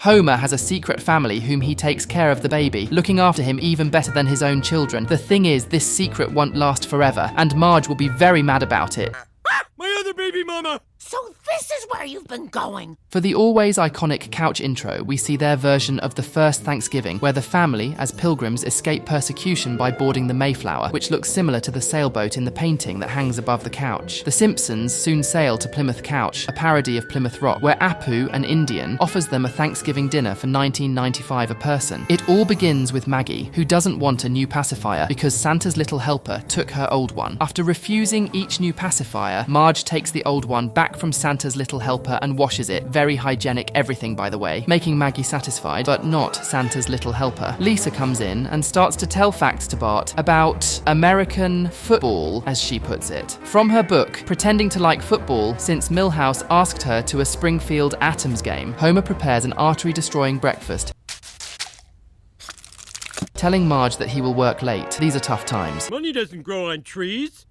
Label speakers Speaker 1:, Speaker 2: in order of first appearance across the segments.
Speaker 1: Homer has a secret family whom he takes care of the baby, looking after him even better than his own children. The thing is, this secret won't last forever, and Marge will be very mad about it.
Speaker 2: My other baby mama!
Speaker 3: So this is where you've been going.
Speaker 1: For the always iconic couch intro, we see their version of the first Thanksgiving, where the family, as pilgrims, escape persecution by boarding the Mayflower, which looks similar to the sailboat in the painting that hangs above the couch. The Simpsons soon sail to Plymouth Couch, a parody of Plymouth Rock, where Apu, an Indian, offers them a Thanksgiving dinner for $19.95 a person. It all begins with Maggie, who doesn't want a new pacifier because Santa's little helper took her old one. After refusing each new pacifier, Marge takes the old one back from Santa's little helper and washes it. Very hygienic everything, by the way, making Maggie satisfied, but not Santa's little helper. Lisa comes in and starts to tell facts to Bart about American football, as she puts it. From her book, Pretending to Like Football, since Milhouse asked her to a Springfield Atoms game, Homer prepares an artery-destroying breakfast, telling Marge that he will work late. These are tough times.
Speaker 2: Money doesn't grow on trees.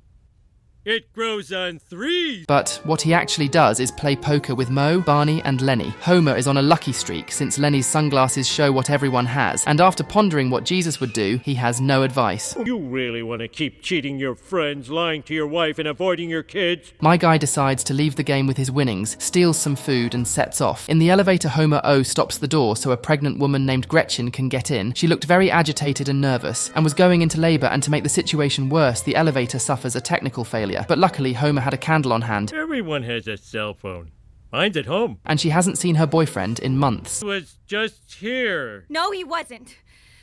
Speaker 2: It grows on threes.
Speaker 1: But what he actually does is play poker with Moe, Barney, and Lenny. Homer is on a lucky streak since Lenny's sunglasses show what everyone has, and after pondering what Jesus would do, he has no advice.
Speaker 2: You really want to keep cheating your friends, lying to your wife, and avoiding your kids?
Speaker 1: My guy decides to leave the game with his winnings, steals some food, and sets off. In the elevator, Homer O stops the door so a pregnant woman named Gretchen can get in. She looked very agitated and nervous, and was going into labor, and to make the situation worse, the elevator suffers a technical failure. But luckily, Homer had a candle on hand.
Speaker 2: Everyone has a cell phone. Mine's at home.
Speaker 1: And she hasn't seen her boyfriend in months.
Speaker 2: He was just here.
Speaker 4: No, he wasn't.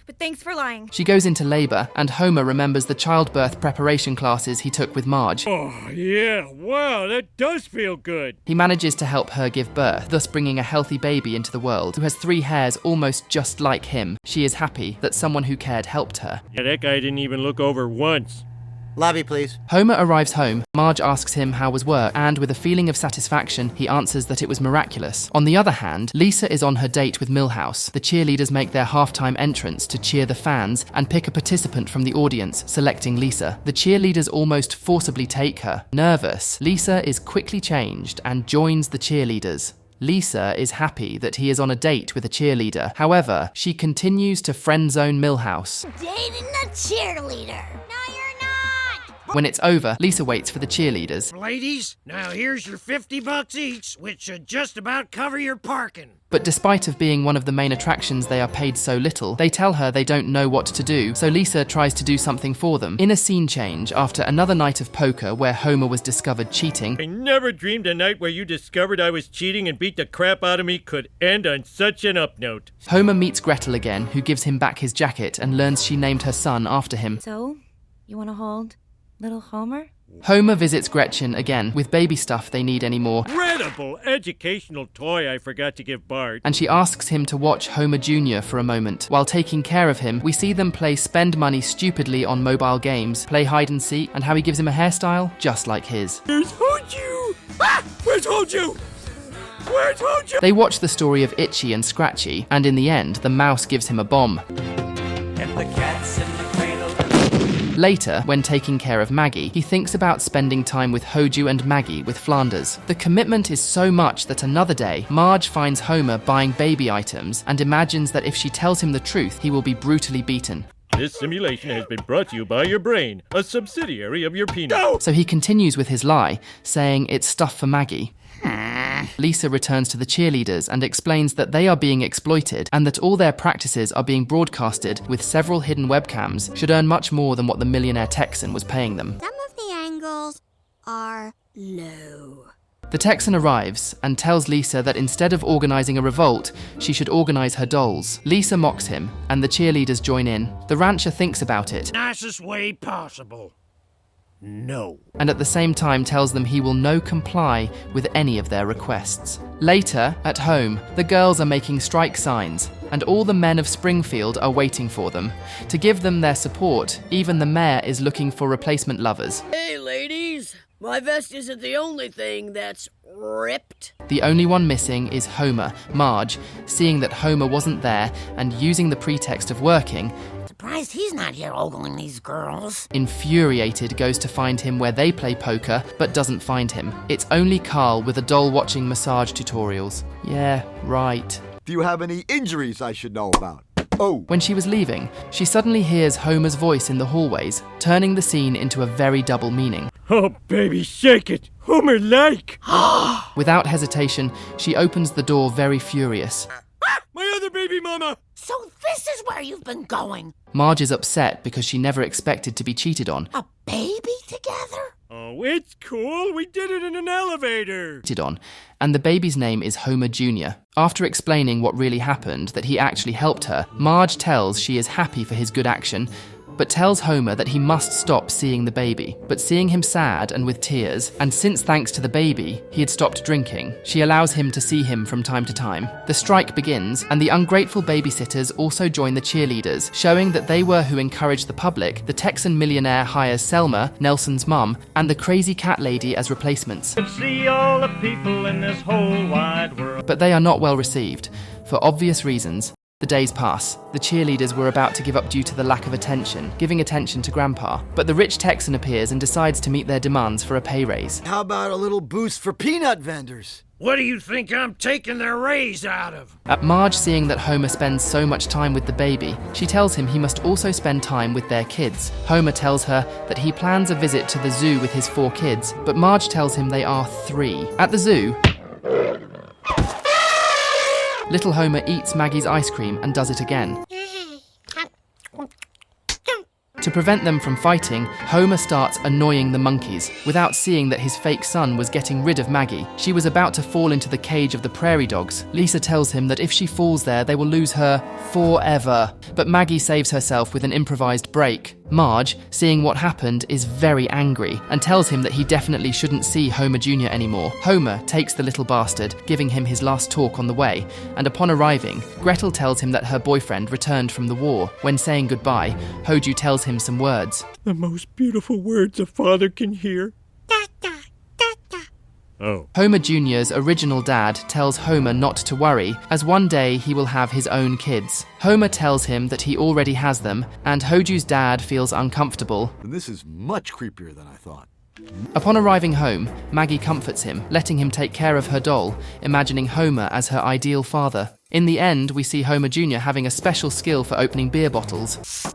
Speaker 4: But thanks for lying.
Speaker 1: She goes into labor, and Homer remembers the childbirth preparation classes he took with Marge.
Speaker 2: Oh, yeah. Wow, that does feel good.
Speaker 1: He manages to help her give birth, thus bringing a healthy baby into the world, who has 3 hairs almost just like him. She is happy that someone who cared helped her.
Speaker 2: Yeah, that guy didn't even look over once.
Speaker 5: Lobby, please.
Speaker 1: Homer arrives home. Marge asks him how was work, and with a feeling of satisfaction, he answers that it was miraculous. On the other hand, Lisa is on her date with Milhouse. The cheerleaders make their halftime entrance to cheer the fans and pick a participant from the audience, selecting Lisa. The cheerleaders almost forcibly take her. Nervous, Lisa is quickly changed and joins the cheerleaders. Lisa is happy that he is on a date with a cheerleader. However, she continues to friend-zone Milhouse.
Speaker 3: Dating a cheerleader. No, you're not.
Speaker 1: When it's over, Lisa waits for the cheerleaders.
Speaker 6: Ladies, now here's your $50 each, which should just about cover your parking.
Speaker 1: But despite of being one of the main attractions, they are paid so little. They tell her they don't know what to do, so Lisa tries to do something for them. In a scene change, after another night of poker where Homer was discovered cheating,
Speaker 2: I never dreamed a night where you discovered I was cheating and beat the crap out of me could end on such an up note.
Speaker 1: Homer meets Gretel again, who gives him back his jacket and learns she named her son after him.
Speaker 4: So, you want to hold little Homer?
Speaker 1: Homer visits Gretchen again, with baby stuff they need anymore,
Speaker 2: Incredible educational toy I forgot to give Bart.
Speaker 1: and she asks him to watch Homer Jr. for a moment. While taking care of him, we see them play spend money stupidly on mobile games, play hide and seek, and how he gives him a hairstyle just like his.
Speaker 2: Where's Hoju? Ah! Where's Hoju? Where's Hoju?
Speaker 1: They watch the story of Itchy and Scratchy, and in the end, the mouse gives him a bomb.
Speaker 5: And the cat's in the cradle.
Speaker 1: Later, when taking care of Maggie, he thinks about spending time with Hoju and Maggie with Flanders. The commitment is so much that another day, Marge finds Homer buying baby items and imagines that if she tells him the truth, he will be brutally beaten.
Speaker 2: This simulation has been brought to you by your brain, a subsidiary of your penis. No!
Speaker 1: So he continues with his lie, saying it's stuff for Maggie. Lisa returns to the cheerleaders and explains that they are being exploited and that all their practices are being broadcasted with several hidden webcams, should earn much more than what the millionaire Texan was paying them.
Speaker 3: Some of the angles are low.
Speaker 1: The Texan arrives and tells Lisa that instead of organizing a revolt, she should organize her dolls. Lisa mocks him, and the cheerleaders join in. The rancher thinks about it,
Speaker 6: Nicest way possible. No.
Speaker 1: and at the same time tells them he will no comply with any of their requests. Later, at home, the girls are making strike signs, and all the men of Springfield are waiting for them. To give them their support, even the mayor is looking for replacement lovers.
Speaker 7: Hey, ladies. My vest isn't the only thing that's ripped.
Speaker 1: The only one missing is Homer. Marge, seeing that Homer wasn't there and using the pretext of working,
Speaker 3: Surprised he's not here ogling these girls.
Speaker 1: infuriated, goes to find him where they play poker, but doesn't find him. It's only Carl with a doll watching massage tutorials. Yeah, right.
Speaker 8: Do you have any injuries I should know about? Oh.
Speaker 1: When she was leaving, she suddenly hears Homer's voice in the hallways, turning the scene into a very double meaning.
Speaker 2: Oh, baby, shake it. Homer-like.
Speaker 1: Without hesitation, she opens the door very furious.
Speaker 2: My other baby mama.
Speaker 9: So this is where you've been going?
Speaker 1: Marge is upset because she never expected to be cheated on.
Speaker 9: A baby together?
Speaker 2: Oh, it's cool. We did it in an elevator.
Speaker 1: And the baby's name is Homer Jr. After explaining what really happened, that he actually helped her, Marge tells she is happy for his good action, but tells Homer that he must stop seeing the baby. But seeing him sad and with tears, and since thanks to the baby, he had stopped drinking, she allows him to see him from time to time. The strike begins, and the ungrateful babysitters also join the cheerleaders, showing that they were who encouraged the public. The Texan millionaire hires Selma, Nelson's mum, and the crazy cat lady as replacements.
Speaker 2: See all the people in this whole wide world.
Speaker 1: But they are not well received, for obvious reasons. The days pass. The cheerleaders were about to give up due to the lack of attention, giving attention to Grandpa. But the rich Texan appears and decides to meet their demands for a pay raise.
Speaker 8: How about a little boost for peanut vendors?
Speaker 6: What do you think I'm taking their raise out of?
Speaker 1: At Marge seeing that Homer spends so much time with the baby, she tells him he must also spend time with their kids. Homer tells her that he plans a visit to the zoo with his 4 kids, but Marge tells him they are 3. At the zoo, little Homer eats Maggie's ice cream and does it again. To prevent them from fighting, Homer starts annoying the monkeys, without seeing that his fake son was getting rid of Maggie. She was about to fall into the cage of the prairie dogs. Lisa tells him that if she falls there, they will lose her forever. But Maggie saves herself with an improvised break. Marge, seeing what happened, is very angry and tells him that he definitely shouldn't see Homer Jr. anymore. Homer takes the little bastard, giving him his last talk on the way, and upon arriving, Gretel tells him that her boyfriend returned from the war. When saying goodbye, Hoju tells him some words.
Speaker 2: The most beautiful words a father can hear. Oh.
Speaker 1: Homer Jr.'s original dad tells Homer not to worry, as one day he will have his own kids. Homer tells him that he already has them, and Hoju's dad feels uncomfortable.
Speaker 8: This is much creepier than I thought.
Speaker 1: Upon arriving home, Maggie comforts him, letting him take care of her doll, imagining Homer as her ideal father. In the end, we see Homer Jr. having a special skill for opening beer bottles.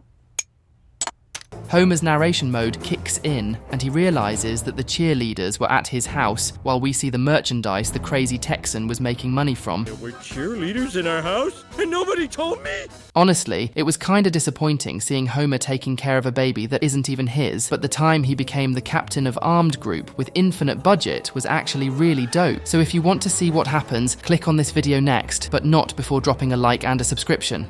Speaker 1: Homer's narration mode kicks in, and he realizes that the cheerleaders were at his house while we see the merchandise the crazy Texan was making money from.
Speaker 2: There were cheerleaders in our house, and nobody told me?
Speaker 1: Honestly, it was kinda disappointing seeing Homer taking care of a baby that isn't even his, but the time he became the captain of armed group with infinite budget was actually really dope. So if you want to see what happens, click on this video next, but not before dropping a like and a subscription.